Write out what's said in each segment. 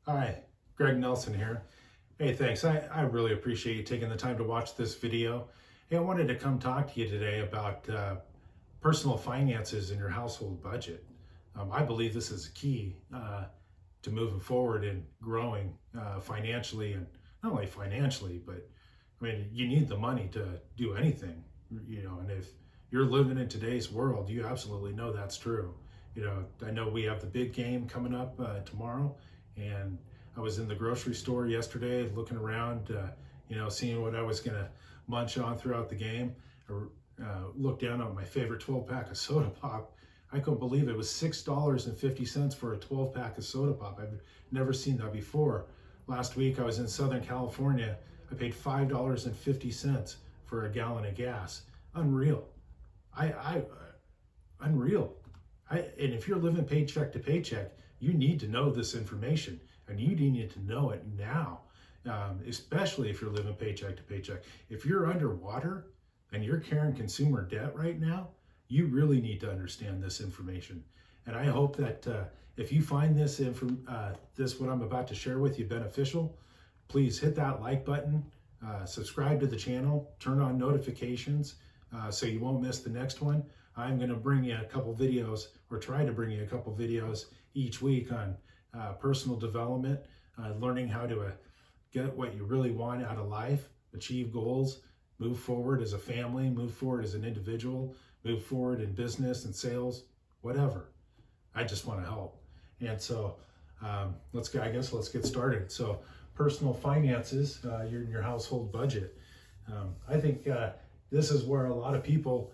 Hi, Greg Nelson here. Hey, thanks. I really appreciate you taking the time to watch this video. Hey, I wanted to come talk to you today about personal finances in your household budget. I believe this is key to moving forward and growing financially, and not only financially, but I mean, you need the money to do anything, and if you're living in today's world, you absolutely know that's true. I know we have the big game coming up tomorrow, and I was in the grocery store yesterday looking around, seeing what I was going to munch on throughout the game. I looked down on my favorite 12 pack of soda pop. I couldn't believe it was $6.50 for a 12 pack of soda pop. I've never seen that before. Last week I was in Southern California. I paid $5.50 for a gallon of gas. Unreal. Unreal. And if you're living paycheck to paycheck, you need to know this information, and you need to know it now, especially if you're living paycheck to paycheck. If you're underwater and you're carrying consumer debt right now, you really need to understand this information. And I hope that if you find this what I'm about to share with you beneficial, please hit that like button, subscribe to the channel, turn on notifications so you won't miss the next one. I'm going to bring you a couple videos, or try to bring you a couple videos each week on personal development, learning how to get what you really want out of life, achieve goals, move forward as a family, move forward as an individual, move forward in business and sales, whatever. I just want to help. And so let's get started. So personal finances, your household budget. I think this is where a lot of people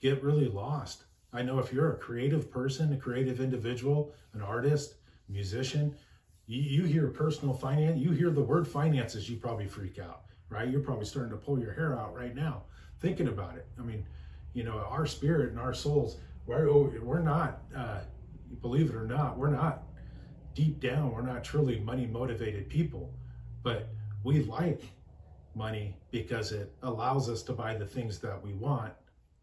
get really lost. I know if you're a creative person, a creative individual, an artist, musician, you hear personal finance, you hear the word finances, you probably freak out, right? You're probably starting to pull your hair out right now thinking about it. I mean, our spirit and our souls, we're not, believe it or not, we're not deep down, we're not truly money motivated people, but we like money because it allows us to buy the things that we want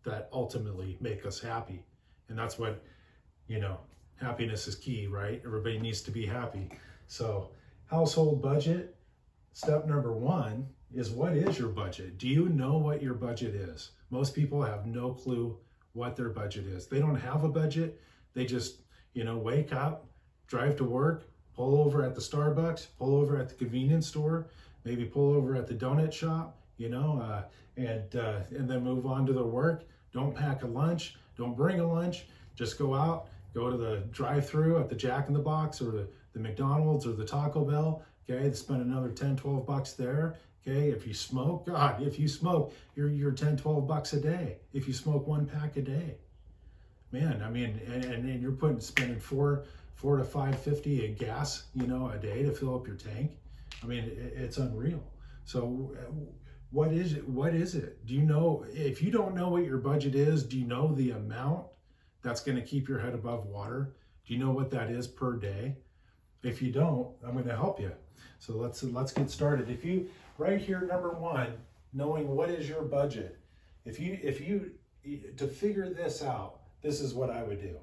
that ultimately make us happy. And that's what, happiness is key, right? Everybody needs to be happy. So household budget, step number one is, what is your budget? Do you know what your budget is? Most people have no clue what their budget is. They don't have a budget. They just, wake up, drive to work, pull over at the Starbucks, pull over at the convenience store, maybe pull over at the donut shop, and then move on to their work. Don't pack a lunch, don't bring a lunch, just go out, go to the drive-through at the Jack in the Box or the McDonald's or the Taco Bell, okay, spend another 10, 12 bucks there, okay? If you smoke, you're 10, 12 bucks a day. If you smoke one pack a day, man, I mean, and you're spending $4 to $5.50 in gas, a day to fill up your tank. I mean, it's unreal. So what is it? What is it? Do you know, if you don't know what your budget is, do you know the amount that's going to keep your head above water? Do you know what that is per day? If you don't, I'm going to help you. So let's get started. If you, right here, number one, knowing what is your budget. If you to figure this out, this is what I would do.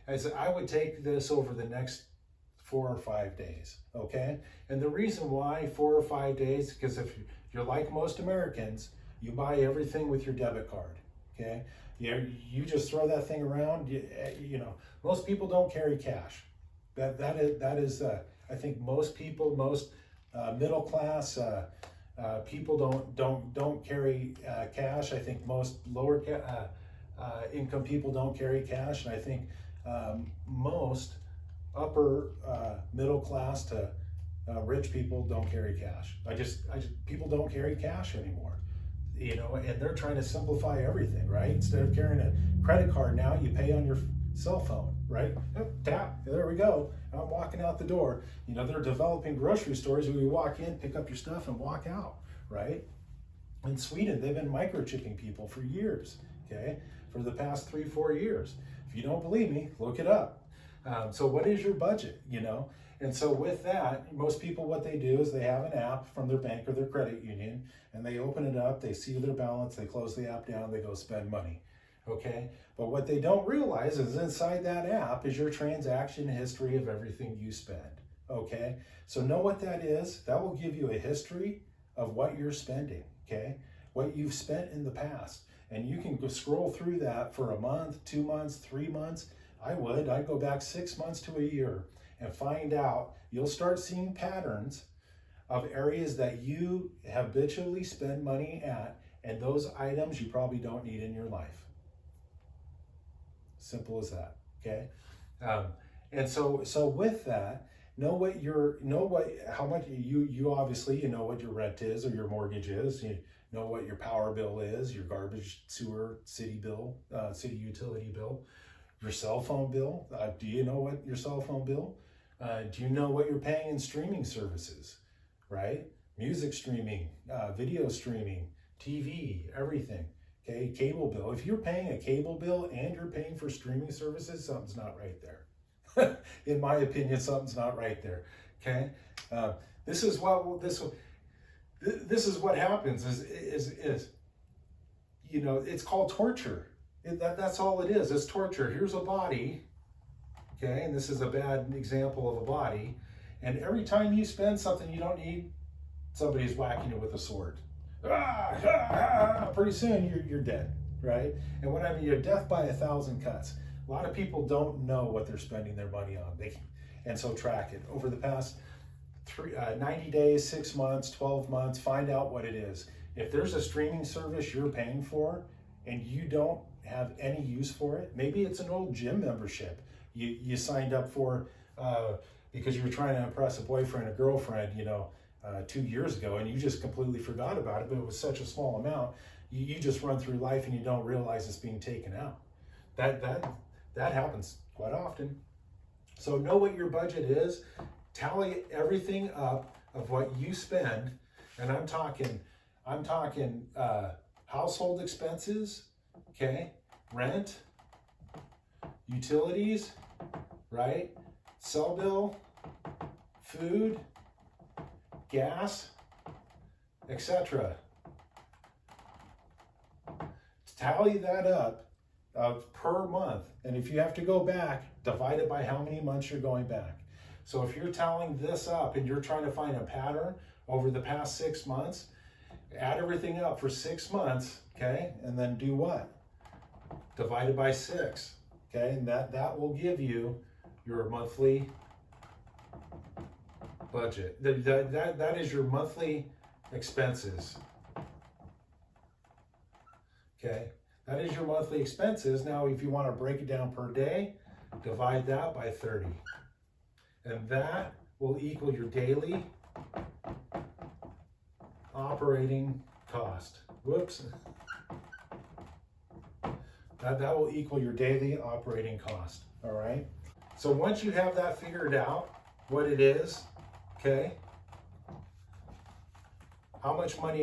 I would take this over the next 4 or 5 days, okay? And the reason why 4 or 5 days, because if you're like most Americans, you buy everything with your debit card, okay? You just throw that thing around. Most people don't carry cash. That is I think most people, most middle class people don't carry cash. I think most lower income people don't carry cash, and I think most upper middle class to rich people don't carry cash. People don't carry cash anymore, and they're trying to simplify everything, right? Instead of carrying a credit card now, you pay on your cell phone, right? Tap, there we go. I'm walking out the door. They're developing grocery stores where you walk in, pick up your stuff, and walk out, right? In Sweden, they've been microchipping people for years, okay? For the past 3-4 years. If you don't believe me, look it up. So what is your budget, And so with that, most people, what they do is they have an app from their bank or their credit union, and they open it up, they see their balance, they close the app down, they go spend money, okay? But what they don't realize is inside that app is your transaction history of everything you spend, okay? So know what that is. That will give you a history of what you're spending, okay? What you've spent in the past. And you can go scroll through that for a month, 2 months, 3 months. I'd go back 6 months to a year and find out. You'll start seeing patterns of areas that you habitually spend money at, and those items you probably don't need in your life. Simple as that, okay? And so with that, how much you obviously, you know what your rent is or your mortgage is. You know what your power bill is, your garbage, sewer, city bill, city utility bill, your cell phone bill. Do you know what your cell phone bill? Do you know what you're paying in streaming services, right? Music streaming, video streaming, TV, everything. Okay, cable bill. If you're paying a cable bill and you're paying for streaming services, something's not right there. In my opinion, something's not right there. Okay, this is what happens. Is you know, it's called torture. That's all it is. It's torture. Here's a body. Okay, and this is a bad example of a body. And every time you spend something you don't need, somebody's whacking it with a sword. Pretty soon you're dead, right? And when I mean, you're death by 1,000 cuts. A lot of people don't know what they're spending their money on. And so track it over the past 90 days, 6 months, 12 months. Find out what it is. If there's a streaming service you're paying for and you don't have any use for it, maybe it's an old gym membership you signed up for because you were trying to impress a boyfriend or girlfriend, 2 years ago, and you just completely forgot about it, but it was such a small amount, you just run through life and you don't realize it's being taken out. That happens quite often. So know what your budget is, tally everything up of what you spend, and I'm talking household expenses, okay, rent, utilities, right, cell bill, food, gas, etc. Tally that up per month, and if you have to go back, divide it by how many months you're going back. So if you're tallying this up and you're trying to find a pattern over the past 6 months, add everything up for 6 months, okay, and then do what? Divide it by 6, okay, and that will give you your monthly budget. That is your monthly expenses. Okay, that is your monthly expenses. Now, if you want to break it down per day, divide that by 30. And that will equal your daily operating cost. Whoops. That will equal your daily operating cost. All right. So once you have that figured out, what it is, okay, how much money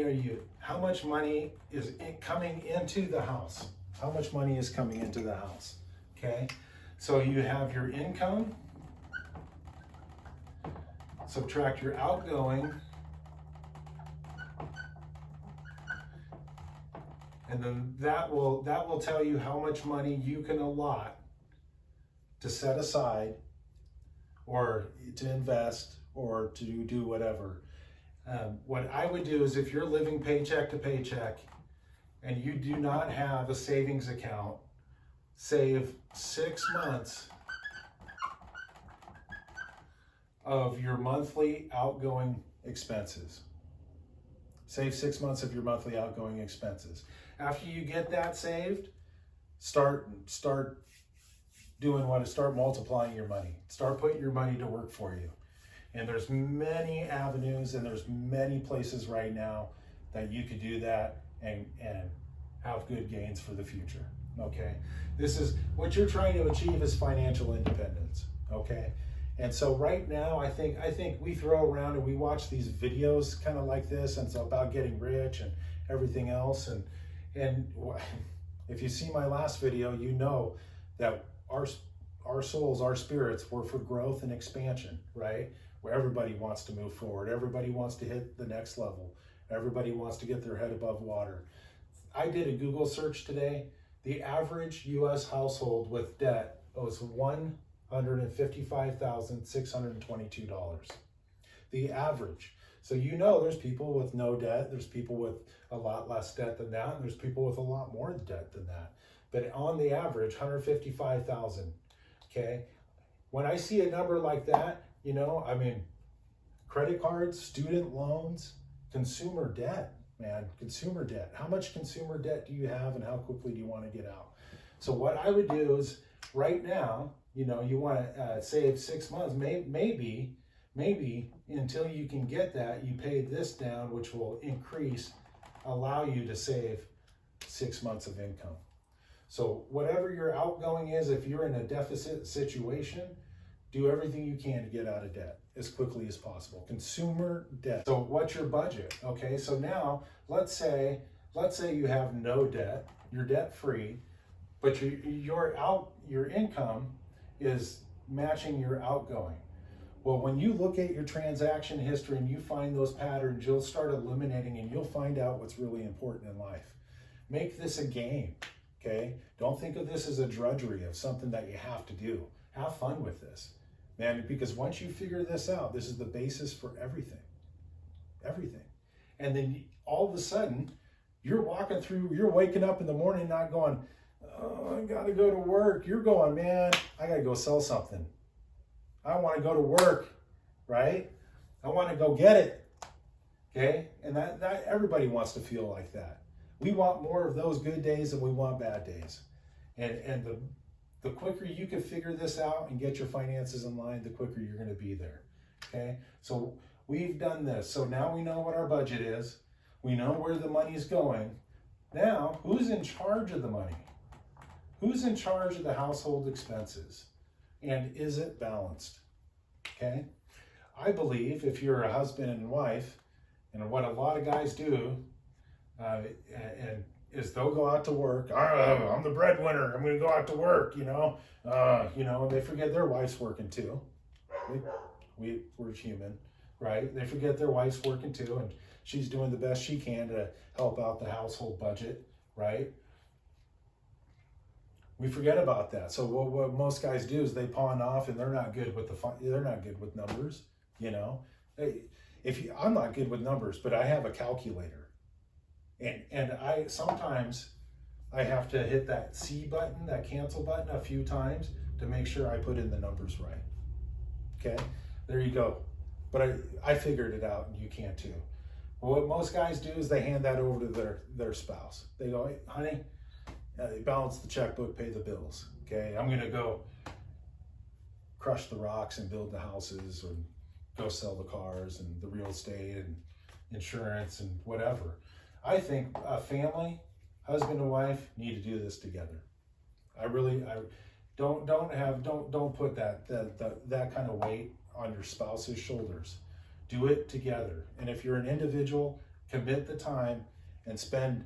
is coming into the house? How much money is coming into the house? Okay, so you have your income, subtract your outgoing, and then that will tell you how much money you can allot to set aside or to invest or to do whatever. What I would do is, if you're living paycheck to paycheck and you do not have a savings account, save 6 months of your monthly outgoing expenses. Save 6 months of your monthly outgoing expenses. After you get that saved, start multiplying your money. Start putting your money to work for you. And there's many avenues and there's many places right now that you could do that and have good gains for the future. Okay, this is what you're trying to achieve, is financial independence. Okay, and so right now I think we throw around and we watch these videos kind of like this, and it's about getting rich and everything else. And if you see my last video, you know that our souls, our spirits were for growth and expansion, right? Where everybody wants to move forward. Everybody wants to hit the next level. Everybody wants to get their head above water. I did a Google search today. The average U.S. household with debt owes $1 $155,622. The average. So you know there's people with no debt, there's people with a lot less debt than that, and there's people with a lot more debt than that. But on the average, 155,000. Okay? When I see a number like that, you know, I mean, credit cards, student loans, consumer debt, man, consumer debt. How much consumer debt do you have and how quickly do you want to get out? So what I would do is right now, you know, you want to save 6 months, maybe until you can get that, you pay this down, which will allow you to save 6 months of income. So whatever your outgoing is, if you're in a deficit situation, do everything you can to get out of debt as quickly as possible. Consumer debt. So what's your budget? Okay, so now let's say you have no debt, you're debt free, but your income is matching your outgoing. Well, when you look at your transaction history and you find those patterns, you'll start eliminating and you'll find out what's really important in life. Make this a game, okay? Don't think of this as a drudgery of something that you have to do. Have fun with this, man, because once you figure this out, this is the basis for everything. Everything. And then all of a sudden, you're waking up in the morning not going, oh, I gotta go to work. You're going, man, I gotta go sell something. I want to go to work, right? I want to go get it, okay? And that everybody wants to feel like that. We want more of those good days than we want bad days. And the quicker you can figure this out and get your finances in line, the quicker you're going to be there, okay? So we've done this. So now we know what our budget is. We know where the money's going. Now, who's in charge of the money? Who's in charge of the household expenses? And is it balanced? Okay? I believe if you're a husband and wife, and what a lot of guys do, is they'll go out to work. I'm the breadwinner. I'm going to go out to work, and they forget their wife's working too. We're human, right? They forget their wife's working too, and she's doing the best she can to help out the household budget, right? We forget about that. So what most guys do is they pawn off, and they're not good with numbers. You know, I'm not good with numbers, but I have a calculator, and I sometimes I have to hit that C button, that cancel button, a few times to make sure I put in the numbers right. Okay, there you go. But I figured it out, and you can too. Well, what most guys do is they hand that over to their spouse. They go, hey, honey. They balance the checkbook, pay the bills. Okay, I'm going to go crush the rocks and build the houses, or go sell the cars and the real estate and insurance and whatever. I think a family, husband and wife, need to do this together. I don't put that kind of weight on your spouse's shoulders. Do it together. And if you're an individual, commit the time and spend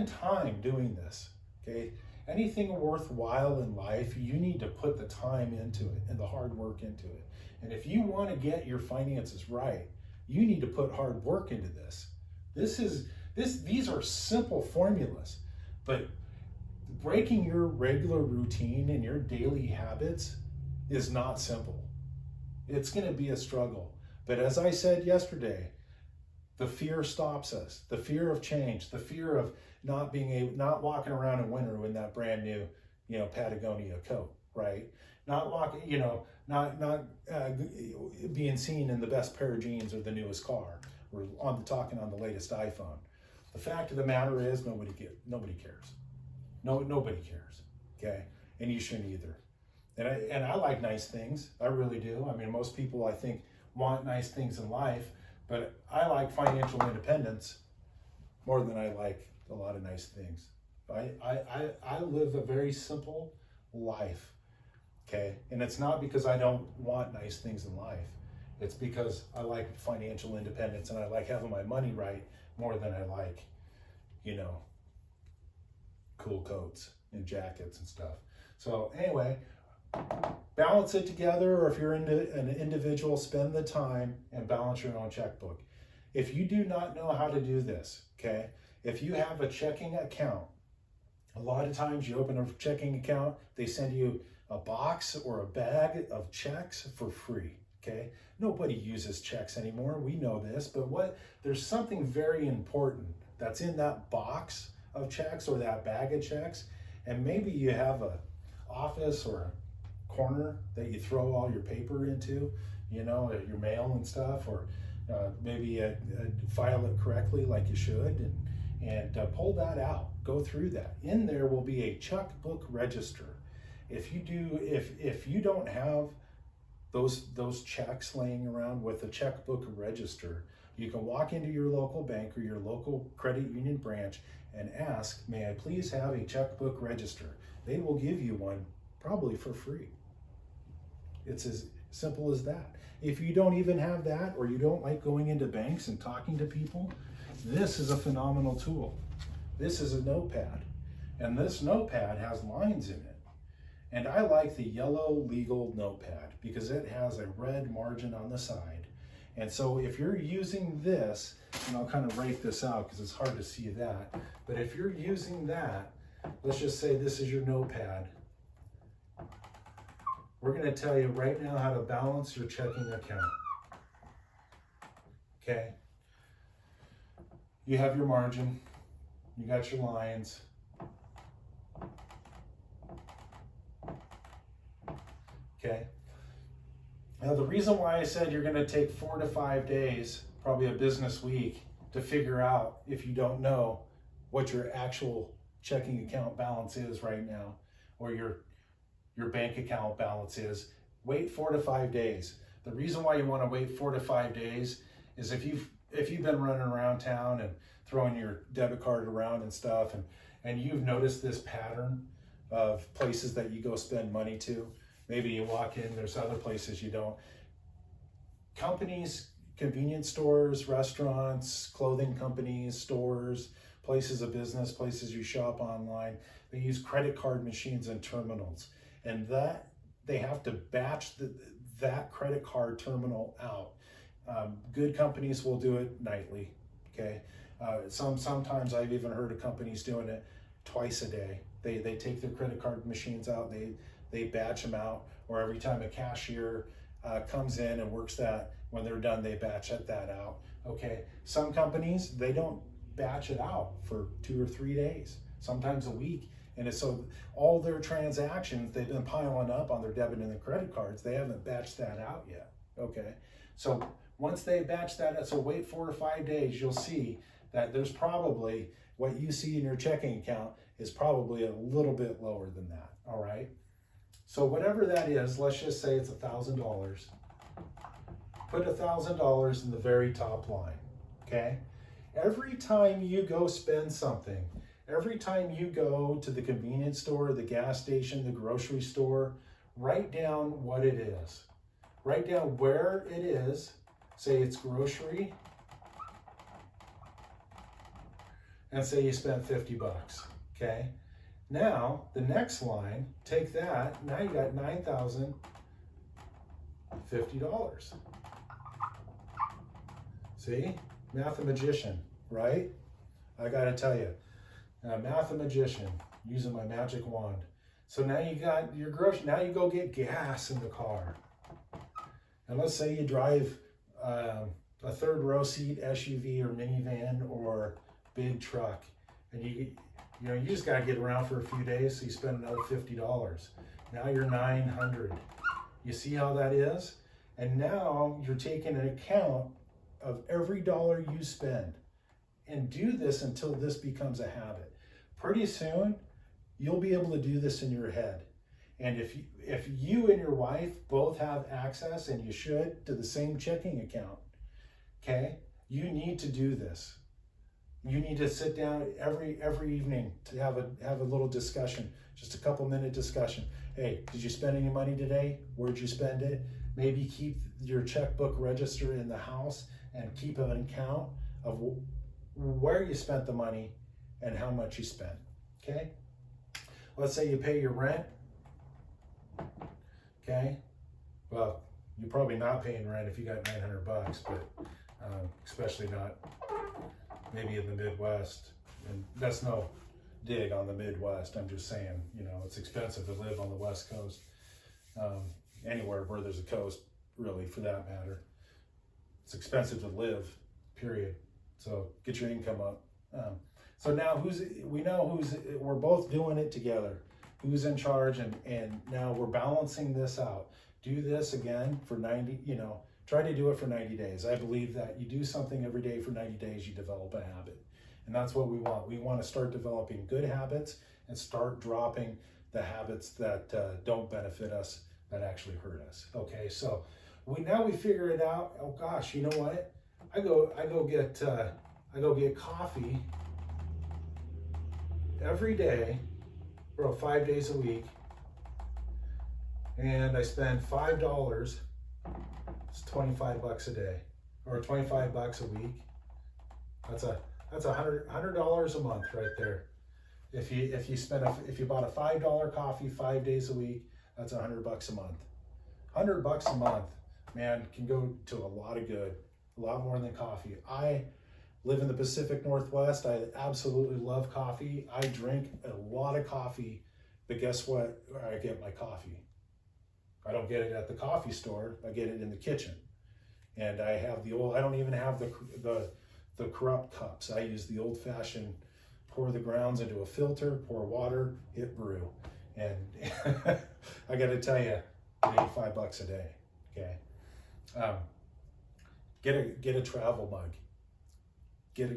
time doing this. Okay, anything worthwhile in life, you need to put the time into it and the hard work into it. And if you want to get your finances right, you need to put hard work into this. These are simple formulas, but breaking your regular routine and your daily habits is not simple. It's going to be a struggle. But as I said yesterday, the fear stops us. The fear of change, the fear of not walking around in winter in that brand new, Patagonia coat, right? Not being seen in the best pair of jeans or the newest car, or talking on the latest iPhone. The fact of the matter is, nobody cares. Nobody cares. Okay, and you shouldn't either. And I like nice things. I really do. I mean, most people, I think, want nice things in life, but I like financial independence more than I like a lot of nice things. I live a very simple life, okay? And it's not because I don't want nice things in life. It's because I like financial independence and I like having my money right more than I like, cool coats and jackets and stuff. So anyway, balance it together, or if you're an individual, spend the time and balance your own checkbook. If you do not know how to do this, okay, if you have a checking account, a lot of times you open a checking account, they send you a box or a bag of checks for free. Okay, nobody uses checks anymore. We know this, but there's something very important that's in that box of checks or that bag of checks, and maybe you have a office or a corner that you throw all your paper into, you know, your mail and stuff, or maybe file it correctly like you should, and pull that out. Go through that. In there will be a checkbook register. If you don't have those checks laying around with a checkbook register, you can walk into your local bank or your local credit union branch and ask, may I please have a checkbook register? They will give you one, probably for free. It's as simple as that. If you don't even have that, or you don't like going into banks and talking to people, this is a phenomenal tool. This is a notepad, and this notepad has lines in it. And I like the yellow legal notepad because it has a red margin on the side. And so if you're using this, and I'll kind of write this out because it's hard to see that, but if you're using that, let's just say this is your notepad. We're going to tell you right now how to balance your checking account. Okay? You have your margin, you got your lines. Okay. Now the reason why I said you're going to take 4 to 5 days, probably a business week, to figure out if you don't know what your actual checking account balance is right now, or your bank account balance is, wait 4 to 5 days. The reason why you want to wait 4 to 5 days is if you've been running around town and throwing your debit card around and stuff, and you've noticed this pattern of places that you go spend money to. Maybe you walk in, there's other places you don't. Companies, convenience stores, restaurants, clothing companies, stores, places of business, places you shop online, they use credit card machines and terminals. And that they have to batch that credit card terminal out. Good companies will do it nightly, okay? Sometimes I've even heard of companies doing it twice a day. They take their credit card machines out, they batch them out, or every time a cashier comes in and works that, when they're done, they batch that out, okay? Some companies, they don't batch it out for 2 or 3 days, sometimes a week. And so all their transactions, they've been piling up on their debit and their credit cards. They haven't batched that out yet, okay? So once they batch that out, so wait 4 to 5 days, you'll see that there's probably, what you see in your checking account is probably a little bit lower than that, all right? So whatever that is, let's just say it's $1,000. Put $1,000 in the very top line, okay? Every time you go spend something, every time you go to the convenience store, the gas station, the grocery store, write down what it is. Write down where it is. Say it's grocery. And say you spent 50 bucks, okay? Now, the next line, take that, now you got $9,050. See? Mathematician, right? I gotta tell you, a mathematician using my magic wand. So now you got your grocery, now you go get gas in the car. And let's say you drive a third row seat SUV or minivan or big truck, and you just got to get around for a few days, so you spend another $50. Now you're $900. You see how that is? And now you're taking an account of every dollar you spend, and do this until this becomes a habit. Pretty soon, you'll be able to do this in your head. And if you and your wife both have access, and you should, to the same checking account, okay, you need to do this. You need to sit down every evening to have a little discussion, just a couple minute discussion. Hey, did you spend any money today? Where'd you spend it? Maybe keep your checkbook register in the house and keep an account of where you spent the money and how much you spent, okay? Let's say you pay your rent, okay? Well, you're probably not paying rent if you got 900 bucks, but especially not maybe in the Midwest. And that's no dig on the Midwest. I'm just saying, it's expensive to live on the West Coast. anywhere where there's a coast, really, for that matter. It's expensive to live, period. So get your income up. So now we're both doing it together. Who's in charge, and now we're balancing this out. Do this again for 90, try to do it for 90 days. I believe that you do something every day for 90 days, you develop a habit. And that's what we want. We want to start developing good habits and start dropping the habits that don't benefit us, that actually hurt us. Okay, so we figure it out. Oh gosh, you know what? I go get coffee every day, or 5 days a week, and I spend $5. It's $25 a day, or $25 a week. That's $100 a month right there. If you bought a $5 coffee 5 days a week, that's $100 a month. $100 a month, man, can go to a lot of good, a lot more than coffee. I live in the Pacific Northwest. I absolutely love coffee. I drink a lot of coffee, but guess what? Where I get my coffee, I don't get it at the coffee store. I get it in the kitchen, and I have I don't even have the corrupt cups. I use the old-fashioned, pour the grounds into a filter, pour water, hit brew. And I got to tell you, $85 a day. Okay, get a travel mug. Get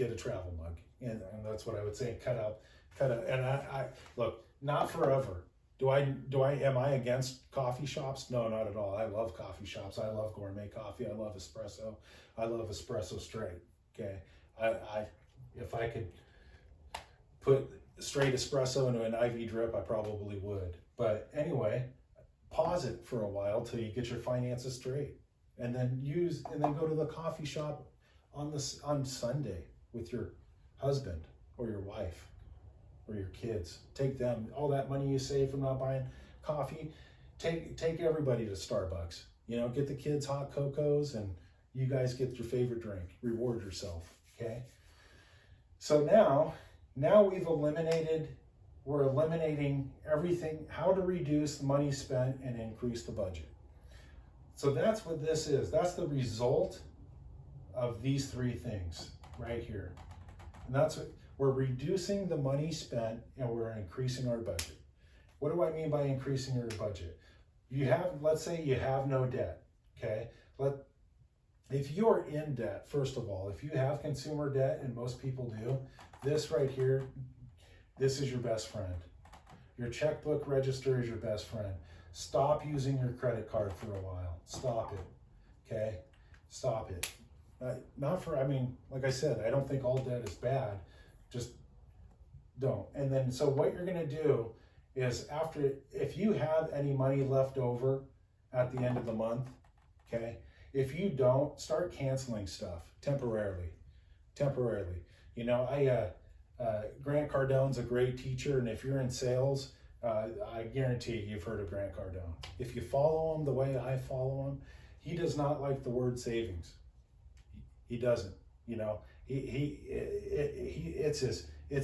a travel mug, and that's what I would say. Cut out. And I look, not forever. Am I against coffee shops? No, not at all. I love coffee shops. I love gourmet coffee. I love espresso. I love espresso straight. Okay, if I could put straight espresso into an IV drip, I probably would. But anyway, pause it for a while till you get your finances straight, and then go to the coffee shop on Sunday with your husband or your wife or your kids. Take them, all that money you save from not buying coffee, take everybody to Starbucks. Get the kids hot cocos, and you guys get your favorite drink. Reward yourself. Okay. So now we're eliminating everything, how to reduce the money spent and increase the budget. So that's what this is. That's the result of these three things right here. And that's what we're reducing the money spent, and we're increasing our budget. What do I mean by increasing your budget? Let's say you have no debt. Okay. If you're in debt, first of all, if you have consumer debt, and most people do, this right here, this is your best friend. Your checkbook register is your best friend. Stop using your credit card for a while. Stop it. Okay. Stop it. Like I said, I don't think all debt is bad. Just don't. And then, so what you're going to do is, if you have any money left over at the end of the month, okay, if you don't, start canceling stuff temporarily. Grant Cardone's a great teacher, and if you're in sales, I guarantee you've heard of Grant Cardone. If you follow him the way I follow him, he does not like the word savings. He doesn't. It's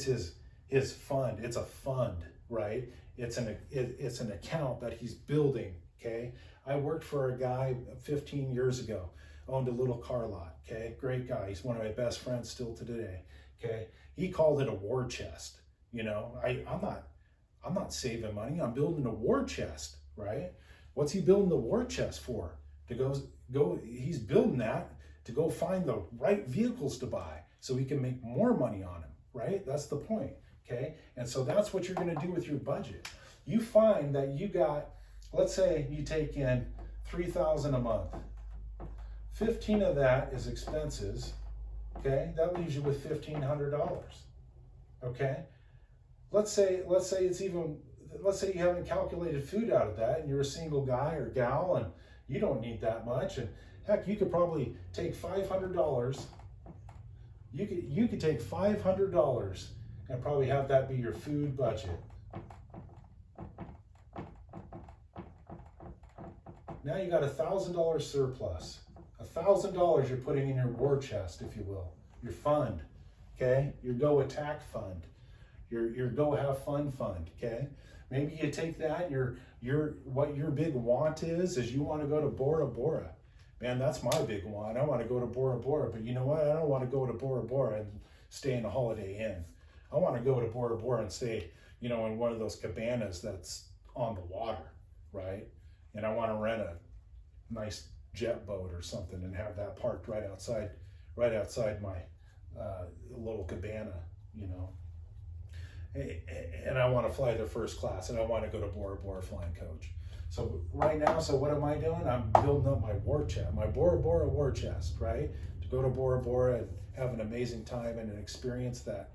his fund. It's a fund, right? It's an account that he's building. Okay. I worked for a guy 15 years ago, owned a little car lot. Okay. Great guy. He's one of my best friends still to today. Okay. He called it a war chest. I'm not saving money. I'm building a war chest, right? What's he building the war chest for? He's building that to go find the right vehicles to buy so he can make more money on them, right? That's the point, okay? And so that's what you're going to do with your budget. You find that you got, let's say you take in $3,000 a month. 15 of that is expenses, okay? That leaves you with $1,500, okay? Let's say you haven't calculated food out of that, and you're a single guy or gal, and you don't need that much, and heck, you could probably take $500. You could take $500 and probably have that be your food budget. Now you got $1,000 surplus. $1,000 you're putting in your war chest, if you will, your fund. Okay, your go attack fund, your go have fun fund. Okay, Maybe you take that, what your big want is you want to go to Bora Bora. Man, that's my big want. I want to go to Bora Bora, but you know what? I don't want to go to Bora Bora and stay in a Holiday Inn. I want to go to Bora Bora and stay, in one of those cabanas that's on the water, right? And I want to rent a nice jet boat or something and have that parked right outside my little cabana, And I want to fly the first class, and I want to go to Bora Bora flying coach. So right now, what am I doing? I'm building up my war chest, my Bora Bora war chest, right? To go to Bora Bora and have an amazing time and an experience that,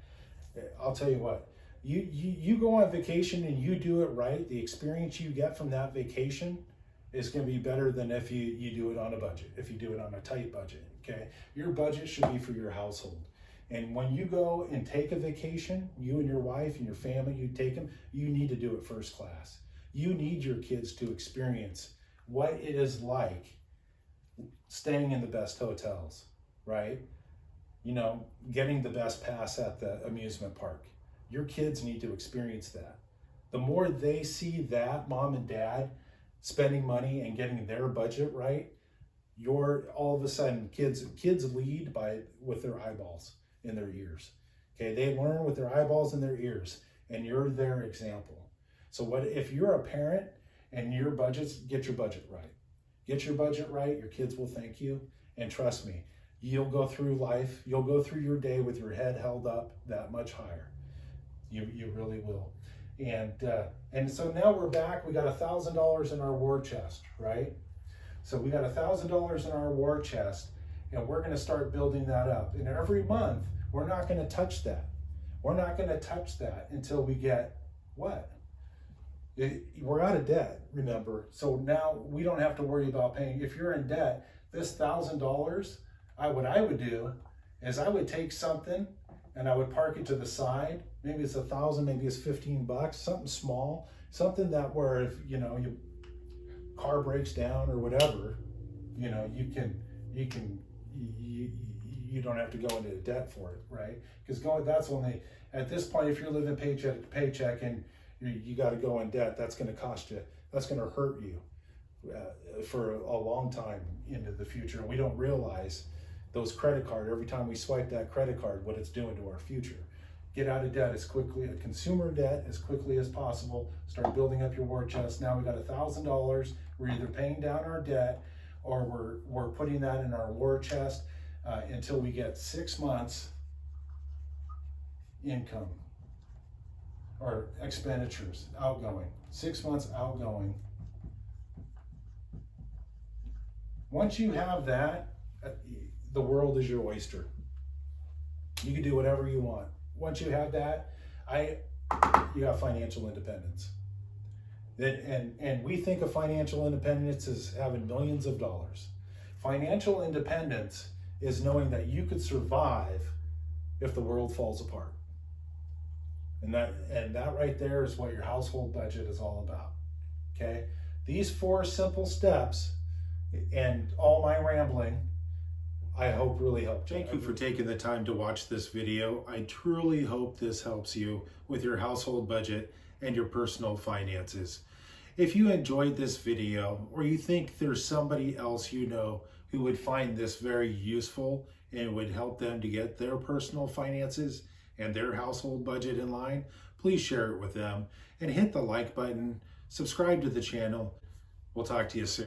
I'll tell you what, you go on vacation and you do it right, the experience you get from that vacation is going to be better than if you do it on a budget, if you do it on a tight budget, okay? Your budget should be for your household. And when you go and take a vacation, you and your wife and your family, you take them, you need to do it first class. You need your kids to experience what it is like staying in the best hotels, right? Getting the best pass at the amusement park. Your kids need to experience that. The more they see that, mom and dad, spending money and getting their budget right, all of a sudden kids lead with their eyeballs in their ears. Okay, they learn with their eyeballs and their ears, and you're their example. So what if you're a parent and your budgets, get your budget right. Get your budget right, your kids will thank you, and trust me, you'll go through life, you'll go through your day with your head held up that much higher. You really will. And so now we're back. We got $1,000 in our war chest, right? So we got $1,000 in our war chest, and we're going to start building that up. And every month, we're not going to touch that. We're not going to touch that until we get what? We're out of debt, remember. So now we don't have to worry about paying. If you're in debt, this $1,000, what I would do is I would take something and I would park it to the side. Maybe it's $1,000, maybe it's $15, something small, something that where if your car breaks down or whatever, you don't have to go into debt for it, right? Because that's only at this point, if you're living paycheck to paycheck and you got to go in debt, that's going to cost you. That's going to hurt you for a long time into the future. And we don't realize those credit card, every time we swipe that credit card, what it's doing to our future. Get out of debt consumer debt as quickly as possible. Start building up your war chest. Now we got $1,000. We're either paying down our debt or we're putting that in our war chest until we get 6 months income or expenditures, outgoing. 6 months outgoing. Once you have that, the world is your oyster. You can do whatever you want. Once you have that, you got financial independence. And we think of financial independence as having millions of dollars. Financial independence is knowing that you could survive if the world falls apart. And that right there is what your household budget is all about. Okay? These 4 simple steps and all my rambling, I hope really helped. Thank you for taking the time to watch this video. I truly hope this helps you with your household budget and your personal finances. If you enjoyed this video or you think there's somebody else who would find this very useful and would help them to get their personal finances and their household budget in line, please share it with them and hit the like button, subscribe to the channel. We'll talk to you soon.